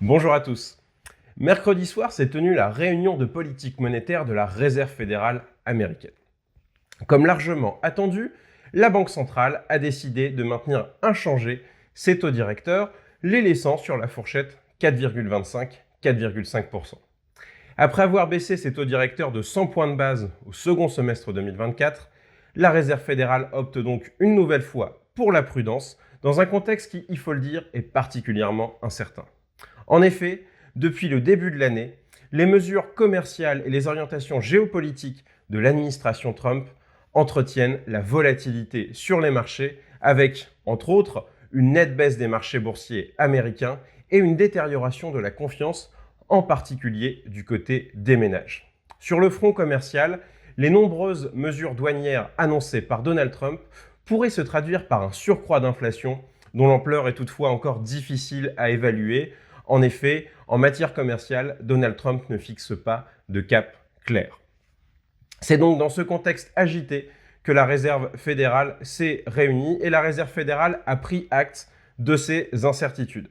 Bonjour à tous. Mercredi soir s'est tenue la réunion de politique monétaire de la Réserve fédérale américaine. Comme largement attendu, la Banque centrale a décidé de maintenir inchangés ses taux directeurs, les laissant sur la fourchette 4,25-4,5%. Après avoir baissé ses taux directeurs de 100 points de base au second semestre 2024, la Réserve fédérale opte donc une nouvelle fois pour la prudence dans un contexte qui, il faut le dire, est particulièrement incertain. En effet, depuis le début de l'année, les mesures commerciales et les orientations géopolitiques de l'administration Trump entretiennent la volatilité sur les marchés avec, entre autres, une nette baisse des marchés boursiers américains et une détérioration de la confiance, en particulier du côté des ménages. Sur le front commercial, les nombreuses mesures douanières annoncées par Donald Trump pourraient se traduire par un surcroît d'inflation dont l'ampleur est toutefois encore difficile à évaluer. En effet, en matière commerciale, Donald Trump ne fixe pas de cap clair. C'est donc dans ce contexte agité que la Réserve fédérale s'est réunie et la Réserve fédérale a pris acte de ces incertitudes.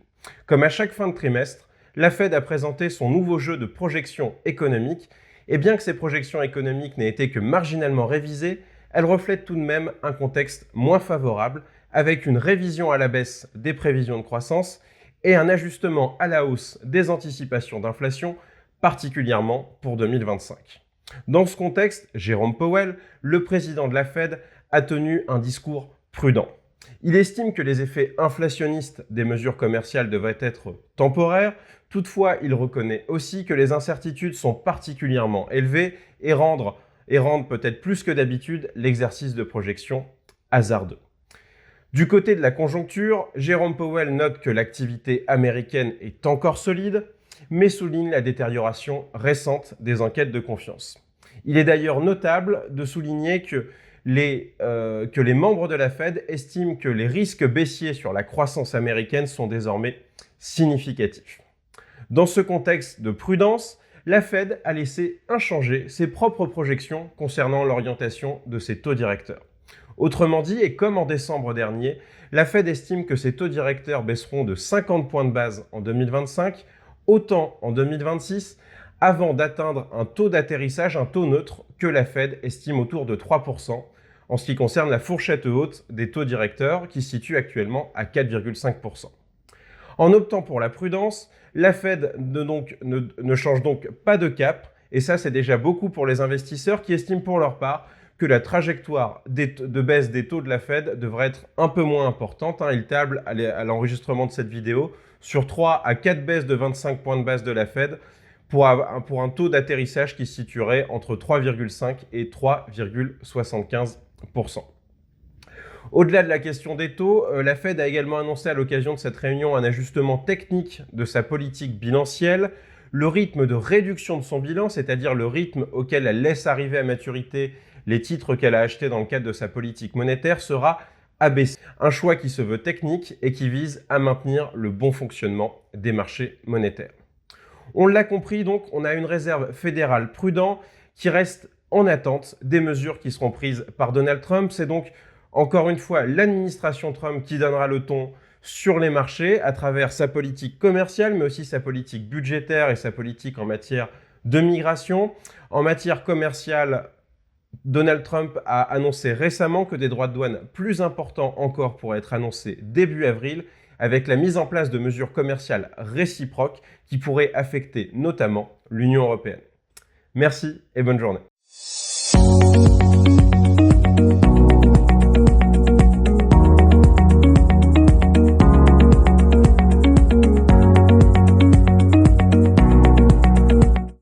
Comme à chaque fin de trimestre, la Fed a présenté son nouveau jeu de projections économiques et bien que ces projections économiques n'aient été que marginalement révisées, elles reflètent tout de même un contexte moins favorable avec une révision à la baisse des prévisions de croissance et un ajustement à la hausse des anticipations d'inflation, particulièrement pour 2025. Dans ce contexte, Jérôme Powell, le président de la Fed, a tenu un discours prudent. Il estime que les effets inflationnistes des mesures commerciales devraient être temporaires. Toutefois, il reconnaît aussi que les incertitudes sont particulièrement élevées et rendent peut-être plus que d'habitude l'exercice de projection hasardeux. Du côté de la conjoncture, Jérôme Powell note que l'activité américaine est encore solide, mais souligne la détérioration récente des enquêtes de confiance. Il est d'ailleurs notable de souligner que les membres de la Fed estiment que les risques baissiers sur la croissance américaine sont désormais significatifs. Dans ce contexte de prudence, la Fed a laissé inchangées ses propres projections concernant l'orientation de ses taux directeurs. Autrement dit, et comme en décembre dernier, la Fed estime que ses taux directeurs baisseront de 50 points de base en 2025, autant en 2026, avant d'atteindre un taux d'atterrissage, un taux neutre, que la Fed estime autour de 3%, en ce qui concerne la fourchette haute des taux directeurs, qui se situe actuellement à 4,5%. En optant pour la prudence, la Fed ne change donc pas de cap, et ça c'est déjà beaucoup pour les investisseurs qui estiment pour leur part que la trajectoire de baisse des taux de la Fed devrait être un peu moins importante. Ils tablent à l'enregistrement de cette vidéo sur 3 à 4 baisses de 25 points de base de la Fed pour un taux d'atterrissage qui se situerait entre 3,5 et 3,75%. Au-delà de la question des taux, la Fed a également annoncé à l'occasion de cette réunion un ajustement technique de sa politique bilancielle. Le rythme de réduction de son bilan, c'est-à-dire le rythme auquel elle laisse arriver à maturité les titres qu'elle a achetés dans le cadre de sa politique monétaire, sera abaissé. Un choix qui se veut technique et qui vise à maintenir le bon fonctionnement des marchés monétaires. On l'a compris donc, on a une réserve fédérale prudente qui reste en attente des mesures qui seront prises par Donald Trump. C'est donc encore une fois l'administration Trump qui donnera le ton sur les marchés à travers sa politique commerciale, mais aussi sa politique budgétaire et sa politique en matière de migration. En matière commerciale, Donald Trump a annoncé récemment que des droits de douane plus importants encore pourraient être annoncés début avril, avec la mise en place de mesures commerciales réciproques qui pourraient affecter notamment l'Union européenne. Merci et bonne journée.